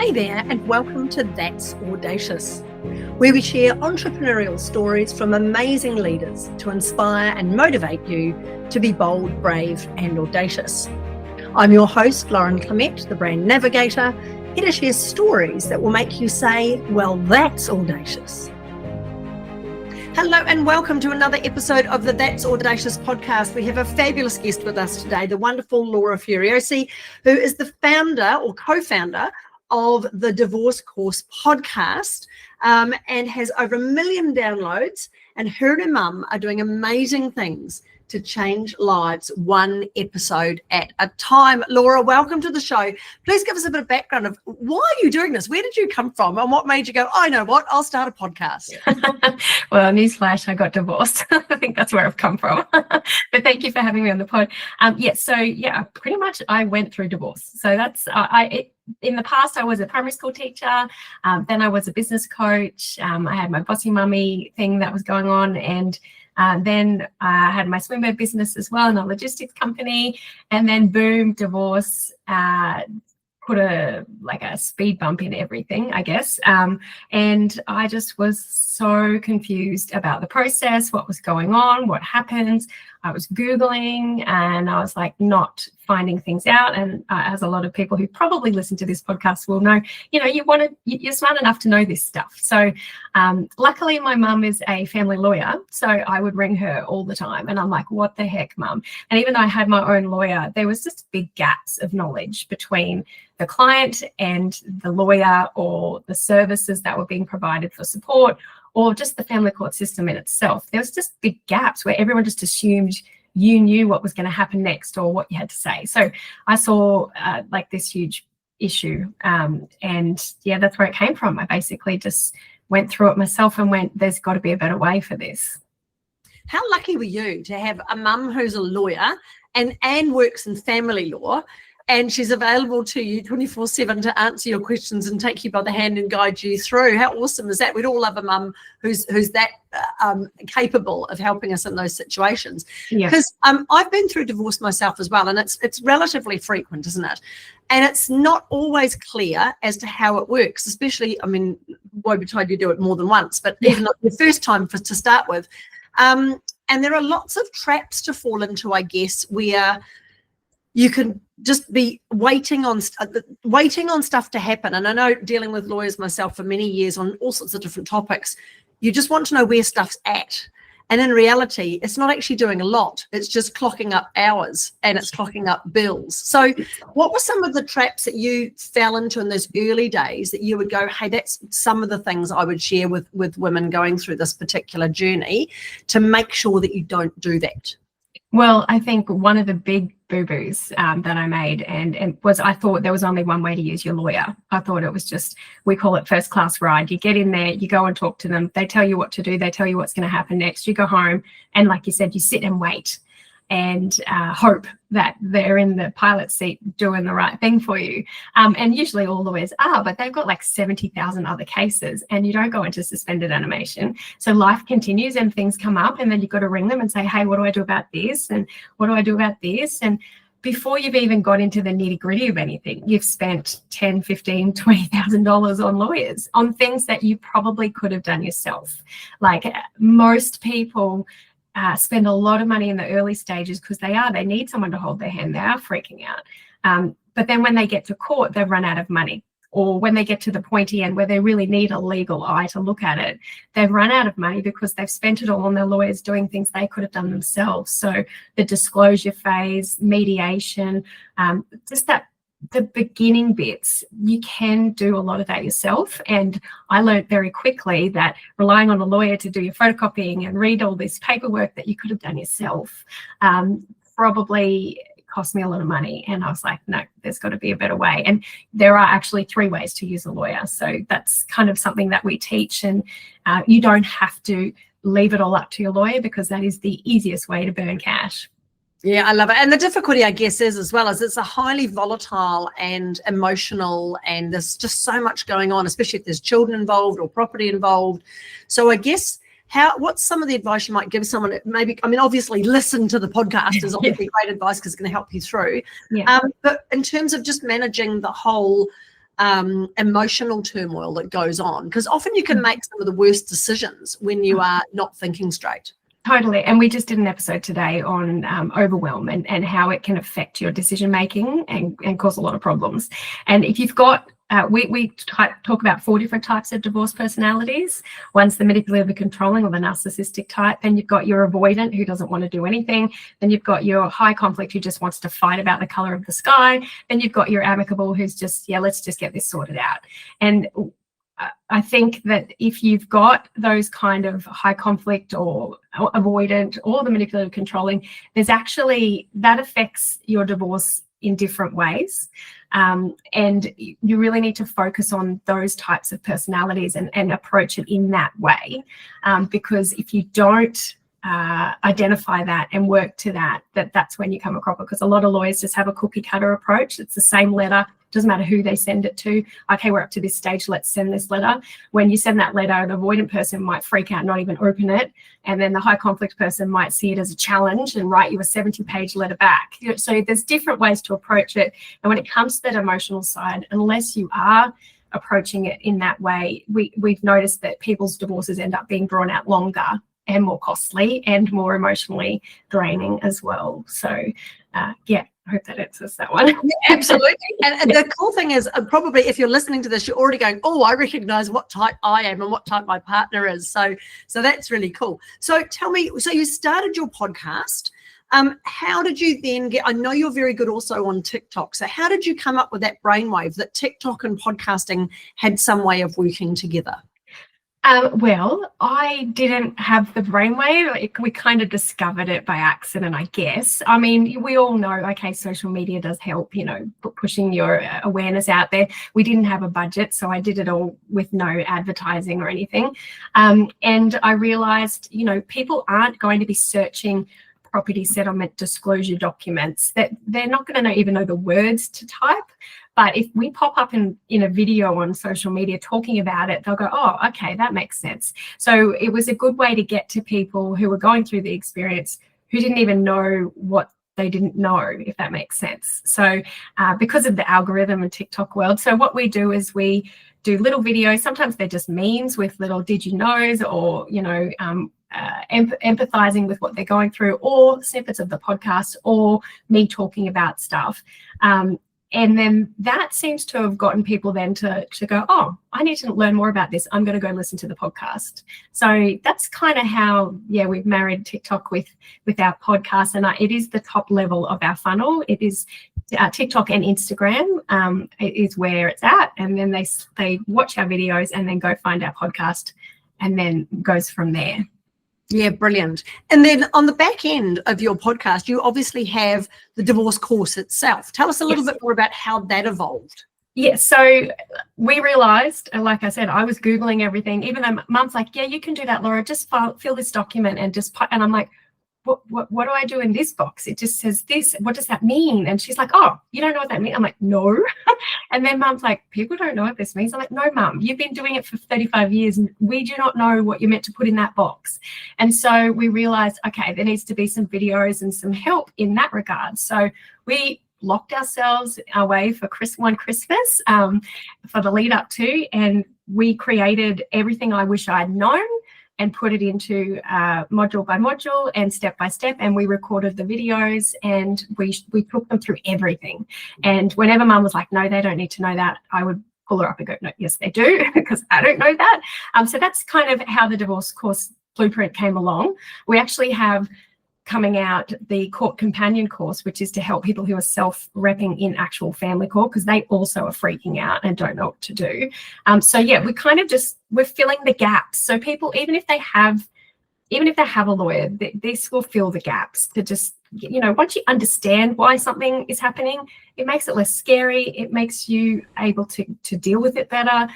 Hey there, and welcome to That's Audacious, where we share entrepreneurial stories from amazing leaders to inspire and motivate you to be bold, brave, and audacious. I'm your host, Lauren Clement, the brand navigator, here to share stories that will make you say, well, that's audacious. Hello and welcome to another episode of the That's Audacious podcast. We have a fabulous guest with us today, the wonderful Laura Furiosi, who is the founder or co-founder of the Divorce Course podcast and has over 1 million downloads, and her and her mum are doing amazing things to change lives one episode at a time. Laura, welcome to the show. Please give us a bit of background of why are you doing this? Where did you come from? And what made you go, oh, you know what, I'll start a podcast? Well, newsflash, I got divorced. I think that's where I've come from. But thank you for having me on the pod. Pretty much I went through divorce. So that's, in the past, I was a primary school teacher. Then I was a business coach. I had my bossy mummy thing that was going on. And then I had my swimwear business as well and a logistics company. And then boom, divorce, put a speed bump in everything, I guess. And I just was so confused about the process, what was going on, what happened. I was Googling and I was like not finding things out. And as a lot of people who probably listen to this podcast will know, you're smart enough to know this stuff. So luckily my mum is a family lawyer. So I would ring her all the time and I'm like, what the heck, mum? And even though I had my own lawyer, there was just big gaps of knowledge between the client and the lawyer or the services that were being provided for support or just the family court system in itself. There was just big gaps where everyone just assumed you knew what was going to happen next or what you had to say. So I saw this huge issue. That's where it came from. I basically just went through it myself and went, there's got to be a better way for this. How lucky were you to have a mum who's a lawyer and works in family law, and she's available to you 24/7 to answer your questions and take you by the hand and guide you through? How awesome is that? We'd all love a mum who's that capable of helping us in those situations. Because I've been through divorce myself as well, and it's relatively frequent, isn't it? And it's not always clear as to how it works, especially, woe betide you do it more than once, but even the first time to start with. And there are lots of traps to fall into, I guess, where you can just be waiting on stuff to happen. And I know, dealing with lawyers myself for many years on all sorts of different topics, you just want to know where stuff's at. And in reality, it's not actually doing a lot. It's just clocking up hours and it's clocking up bills. So what were some of the traps that you fell into in those early days that you would go, hey, that's some of the things I would share with women going through this particular journey to make sure that you don't do that? Well, I think one of the big boo-boos that I made and was I thought there was only one way to use your lawyer. I thought it was just, we call it first class ride. You get in there, you go and talk to them. They tell you what to do. They tell you what's going to happen next. You go home and, like you said, you sit and wait and hope that they're in the pilot seat doing the right thing for you. And usually all lawyers are, but they've got like 70,000 other cases and you don't go into suspended animation. So life continues and things come up and then you've got to ring them and say, hey, what do I do about this? And what do I do about this? And before you've even got into the nitty gritty of anything, you've spent $10,000, $15,000, $20,000 on lawyers, on things that you probably could have done yourself. Like most people spend a lot of money in the early stages because they need someone to hold their hand. They are freaking out. But then when they get to court, they've run out of money. Or when they get to the pointy end where they really need a legal eye to look at it, they've run out of money because they've spent it all on their lawyers doing things they could have done themselves. So the disclosure phase, mediation, the beginning bits, you can do a lot of that yourself. And I learned very quickly that relying on a lawyer to do your photocopying and read all this paperwork that you could have done yourself probably cost me a lot of money. And I was like, no, there's got to be a better way. And there are actually 3 ways to use a lawyer. So that's kind of something that we teach. And you don't have to leave it all up to your lawyer because that is the easiest way to burn cash. Yeah, I love it. And the difficulty, I guess, is as well as it's a highly volatile and emotional, and there's just so much going on, especially if there's children involved or property involved. So I guess what's some of the advice you might give someone? Maybe, obviously listen to the podcast is obviously great advice because it's going to help you through. Yeah. But in terms of just managing the whole emotional turmoil that goes on, because often you can make some of the worst decisions when you are not thinking straight. Totally. And we just did an episode today on overwhelm and how it can affect your decision making and cause a lot of problems. And if you've got we talk about 4 different types of divorce personalities. One's the manipulative, the controlling, or the narcissistic type. Then you've got your avoidant, who doesn't want to do anything. Then you've got your high conflict, who just wants to fight about the color of the sky. Then you've got your amicable, who's just, yeah, let's just get this sorted out. And I think that if you've got those kind of high conflict or avoidant or the manipulative, controlling, there's actually, that affects your divorce in different ways. And you really need to focus on those types of personalities and approach it in that way. Because if you don't identify that and work to that's when you come across it. Because a lot of lawyers just have a cookie cutter approach. It's the same letter. Doesn't matter who they send it to. Okay, we're up to this stage. Let's send this letter. When you send that letter, an avoidant person might freak out, not even open it. And then the high conflict person might see it as a challenge and write you a 70-page letter back. So there's different ways to approach it. And when it comes to that emotional side, unless you are approaching it in that way, we've noticed that people's divorces end up being drawn out longer and more costly and more emotionally draining as well. So yeah, I hope that answers that one. Yeah, absolutely. And the cool thing is, probably if you're listening to this, you're already going, oh, I recognize what type I am and what type my partner is. So that's really cool. So tell me, so you started your podcast. How did you then I know you're very good also on TikTok. So how did you come up with that brainwave that TikTok and podcasting had some way of working together? Well, I didn't have the brainwave. We kind of discovered it by accident, I guess. I mean, we all know, okay, social media does help, pushing your awareness out there. We didn't have a budget, so I did it all with no advertising or anything. And I realized, people aren't going to be searching property settlement disclosure documents, that they're not going to even know the words to type. But if we pop up in a video on social media talking about it, they'll go, oh, okay, that makes sense. So it was a good way to get to people who were going through the experience who didn't even know what they didn't know, if that makes sense. So because of the algorithm and TikTok world, so what we do is we do little videos. Sometimes they're just memes with little did you knows, or, empathizing with what they're going through, or snippets of the podcast, or me talking about stuff. And then that seems to have gotten people then to go, oh, I need to learn more about this. I'm going to go listen to the podcast. So that's kind of how, we've married TikTok with our podcast. And it is the top level of our funnel. It is TikTok and Instagram is where it's at. And then they watch our videos and then go find our podcast and then goes from there. Yeah, brilliant. And then on the back end of your podcast, you obviously have the divorce course itself. Tell us a little bit more about how that evolved. Yeah, so we realized, like I said, I was Googling everything, even though Mum's like, yeah, you can do that, Laura, just fill this document and I'm like, what do I do in this box? It just says this. What does that mean? And she's like, oh, you don't know what that means? I'm like, no. And then Mum's like, people don't know what this means. I'm like, no, Mum, you've been doing it for 35 years. And we do not know what you're meant to put in that box. And so we realized, okay, there needs to be some videos and some help in that regard. So we locked ourselves away for one Christmas for the lead up to, and we created everything I wish I'd known and put it into module by module and step by step. And we recorded the videos and we took them through everything. And whenever Mum was like, no, they don't need to know that, I would pull her up and go, no, yes, they do, because I don't know that. So that's kind of how the divorce course blueprint came along. We actually have coming out the court companion course, which is to help people who are self-repping in actual family court, because they also are freaking out and don't know what to do. So yeah, we're filling the gaps. So people, even if they have a lawyer, this will fill the gaps to just, once you understand why something is happening, it makes it less scary. It makes you able to deal with it better.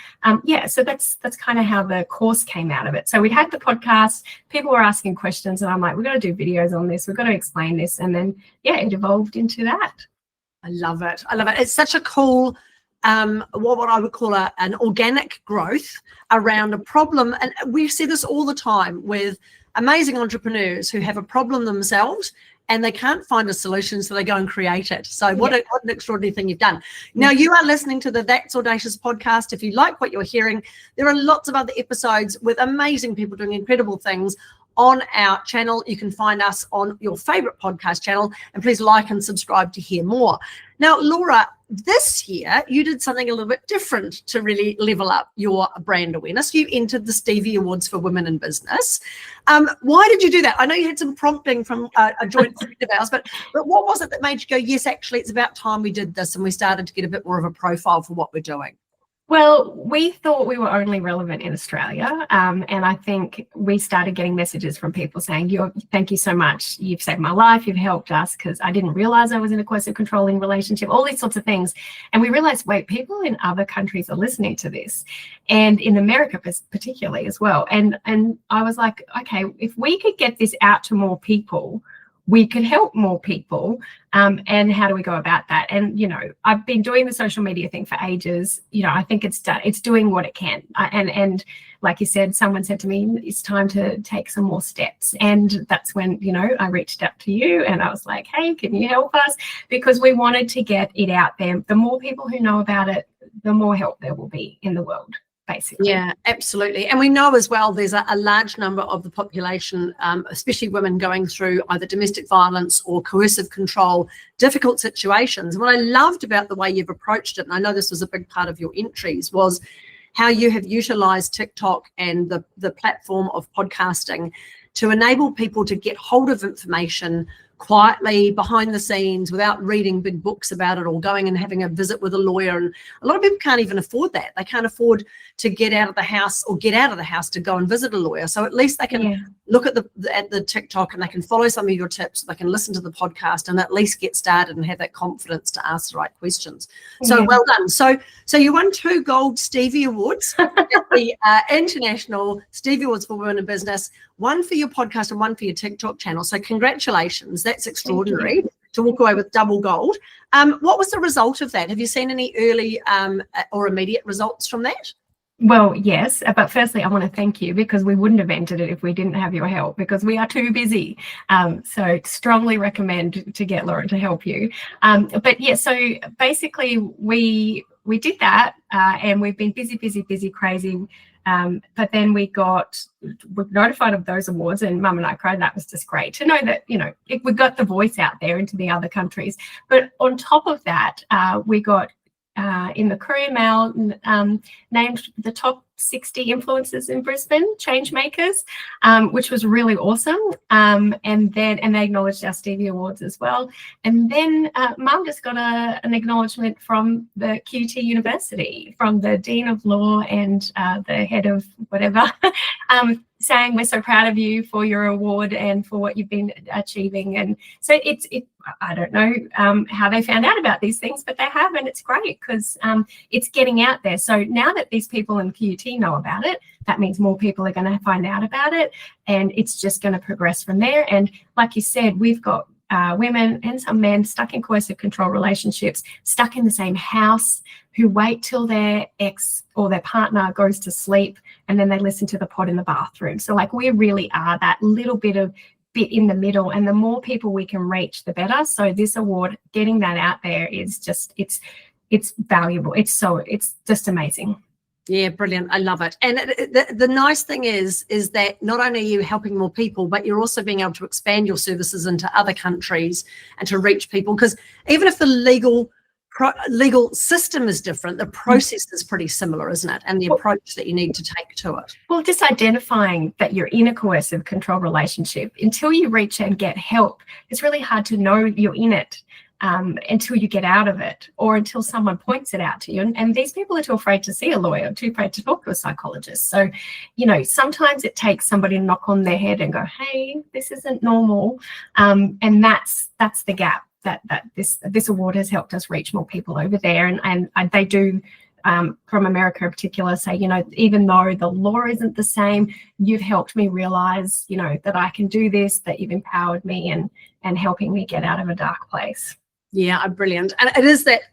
So that's kind of how the course came out of it. So we had the podcast, people were asking questions, and I'm like, we've got to do videos on this. We've got to explain this. And then, it evolved into that. I love it. It's such a cool, what I would call an organic growth around a problem. And we see this all the time with amazing entrepreneurs who have a problem themselves and they can't find a solution, so they go and create it. So what an extraordinary thing you've done. Now, you are listening to the That's Audacious podcast. If you like what you're hearing, there are lots of other episodes with amazing people doing incredible things on our channel. You can find us on your favorite podcast channel, and please like and subscribe to hear more. Now, Laura, this year you did something a little bit different to really level up your brand awareness. You entered the Stevie Awards for Women in Business. Why did you do that? I know you had some prompting from a joint friend of ours, but what was it that made you go, yes, actually, it's about time we did this and we started to get a bit more of a profile for what we're doing? Well, we thought we were only relevant in Australia, and I think we started getting messages from people saying, thank you so much, you've saved my life, you've helped us, because I didn't realize I was in a coercive controlling relationship, all these sorts of things. And we realized, wait, people in other countries are listening to this, and in America particularly as well. And I was like, okay, if we could get this out to more people, we could help more people. And how do we go about that? And, I've been doing the social media thing for ages. I think it's doing what it can. And like you said, someone said to me, it's time to take some more steps. And that's when, I reached out to you and I was like, hey, can you help us? Because we wanted to get it out there. The more people who know about it, the more help there will be in the world. Basically. Yeah, absolutely. And we know as well there's a large number of the population, especially women, going through either domestic violence or coercive control, difficult situations. And what I loved about the way you've approached it, and I know this was a big part of your entries, was how you have utilized TikTok and the platform of podcasting to enable people to get hold of information quietly behind the scenes without reading big books about it or going and having a visit with a lawyer. And a lot of people can't even afford that. They can't afford to get out of the house to go and visit a lawyer. So at least they can look at the TikTok and they can follow some of your tips. They can listen to the podcast and at least get started and have that confidence to ask the right questions. So well done. So you won 2 gold Stevie Awards at the International Stevie Awards for Women in Business, 1 for your podcast and 1 for your TikTok channel. So congratulations. That's extraordinary to walk away with double gold. What was the result of that? Have you seen any early or immediate results from that? Well, yes, but firstly, I want to thank you, because we wouldn't have entered it if we didn't have your help, because we are too busy. So strongly recommend to get Lauren to help you. But yeah, so basically we did that, and we've been busy, crazy. But then we were notified of those awards, and Mum and I cried. That was just great to know that, we got the voice out there into the other countries. But on top of that, we got in the Courier Mail named the top 60 influencers in Brisbane, change makers, which was really awesome. And they acknowledged our Stevie Awards as well. And then Mum just got an acknowledgement from the QT University, from the Dean of Law and the head of whatever, saying we're so proud of you for your award and for what you've been achieving. And so I don't know how they found out about these things, but they have, and it's great because it's getting out there. So now that these people in QT know about it, that means more people are going to find out about it, and it's just going to progress from there. And like you said, we've got women and some men stuck in coercive control relationships, stuck in the same house, who wait till their ex or their partner goes to sleep and then they listen to the pod in the bathroom. So like we really are that little bit in the middle, and the more people we can reach, the better. So this award, getting that out there is just, it's valuable. It's just amazing. Yeah, brilliant. I love it. And the nice thing is that not only are you helping more people, but you're also being able to expand your services into other countries and to reach people. Because even if the legal system is different, the process is pretty similar, isn't it? And the approach that you need to take to it. Well, just identifying that you're in a coercive control relationship, until you reach and get help, it's really hard to know you're in it. Until you get out of it, or until someone points it out to you. And these people are too afraid to see a lawyer, too afraid to talk to a psychologist. So, sometimes it takes somebody to knock on their head and go, hey, this isn't normal. And that's the gap that this award has helped us reach more people over there. And they do, from America in particular, say, even though the law isn't the same, you've helped me realize, that I can do this, that you've empowered me and helping me get out of a dark place. Yeah, brilliant. And it is that,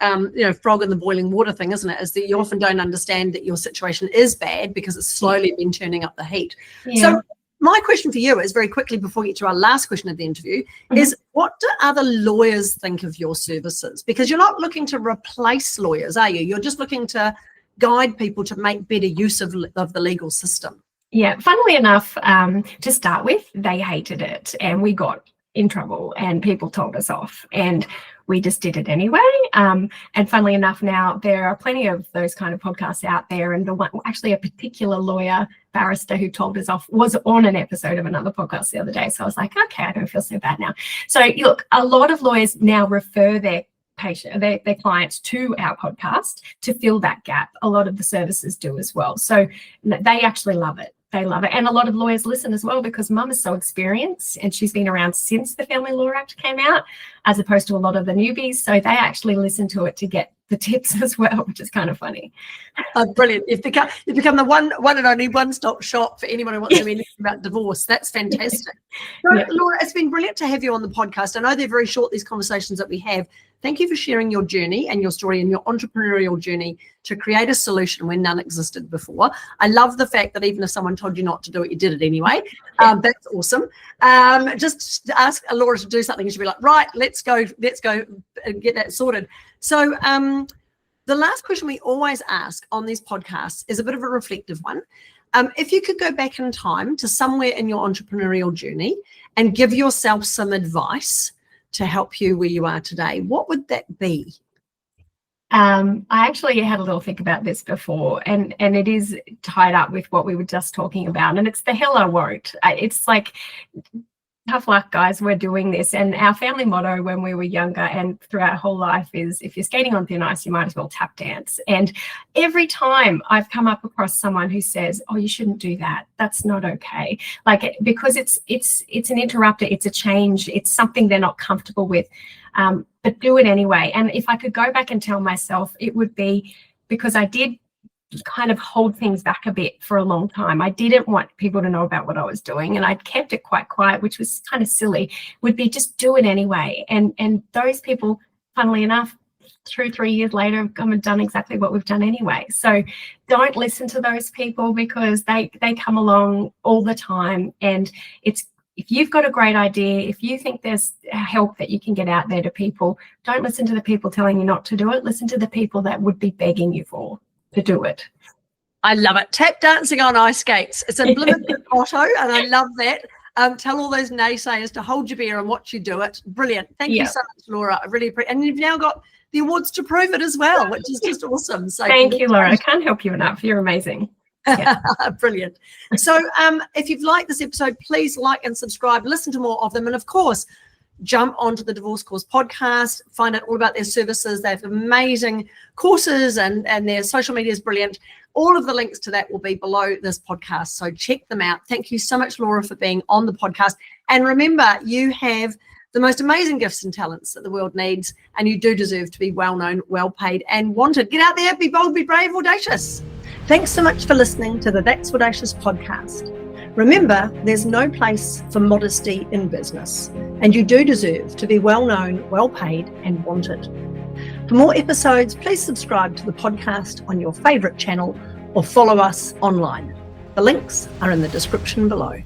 frog in the boiling water thing, isn't it? Is that you often don't understand that your situation is bad because it's slowly been turning up the heat. Yeah. So my question for you is, very quickly before we get to our last question of the interview, is what do other lawyers think of your services? Because you're not looking to replace lawyers, are you? You're just looking to guide people to make better use of the legal system. Yeah, funnily enough, to start with, they hated it and we got in trouble and people told us off and we just did it anyway. And funnily enough, now there are plenty of those kind of podcasts out there, and the one, actually a particular lawyer, barrister who told us off was on an episode of another podcast the other day. So I was like, okay, I don't feel so bad now. So look, a lot of lawyers now refer their clients to our podcast to fill that gap. A lot of the services do as well. So they actually love it. They love it. And a lot of lawyers listen as well because Mum is so experienced and she's been around since the Family Law Act came out, as opposed to a lot of the newbies. So they actually listen to it to get the tips as well, which is kind of funny. Brilliant. You've become the one and only one-stop shop for anyone who wants to know anything about divorce. That's fantastic. So, Yeah. Laura, it's been brilliant to have you on the podcast. I know they're very short, these conversations that we have. Thank you for sharing your journey and your story and your entrepreneurial journey to create a solution when none existed before. I love the fact that even if someone told you not to do it, you did it anyway. That's awesome. Just ask Laura to do something and she'll be like, right, let's go and get that sorted. So the last question we always ask on these podcasts is a bit of a reflective one. If you could go back in time to somewhere in your entrepreneurial journey and give yourself some advice to help you where you are today, what would that be? I actually had a little think about this before, and it is tied up with what we were just talking about, and it's the hell I won't. It's like, tough luck, guys, we're doing this. And our family motto when we were younger and throughout our whole life is, if you're skating on thin ice, you might as well tap dance. And every time I've come up across someone who says, oh, you shouldn't do that, that's not okay, like, because it's an interrupter, it's a change, it's something they're not comfortable with, but do it anyway. And if I could go back and tell myself, it would be, because I did kind of hold things back a bit for a long time. I didn't want people to know about what I was doing, and I'd kept it quite quiet, which was kind of silly. Would be just do it anyway. And those people, funnily enough, 3 years later, have come and done exactly what we've done anyway. So don't listen to those people, because they come along all the time. And it's, if you've got a great idea, if you think there's help that you can get out there to people, don't listen to the people telling you not to do it. Listen to the people that would be begging you to do it. I love it. Tap dancing on ice skates. It's a limited motto, and I love that. Tell all those naysayers to hold your beer and watch you do it. Brilliant. Thank you so much, Laura. I really appreciate it. And you've now got the awards to prove it as well, which is just awesome. So thank you, Laura. I can't help you enough. You're amazing. Yeah. Brilliant. So if you've liked this episode, please like and subscribe, listen to more of them, and of course jump onto the Divorce Course podcast, find out all about their services. They have amazing courses, and their social media is brilliant. All of the links to that will be below this podcast, so check them out. Thank you so much, Laura, for being on the podcast. And remember, you have the most amazing gifts and talents that the world needs, and you do deserve to be well known, well paid, and wanted. Get out there, be bold, be brave, audacious. Thanks so much for listening to the That's Audacious podcast. Remember, there's no place for modesty in business, and you do deserve to be well known, well paid, and wanted. For more episodes, please subscribe to the podcast on your favourite channel or follow us online. The links are in the description below.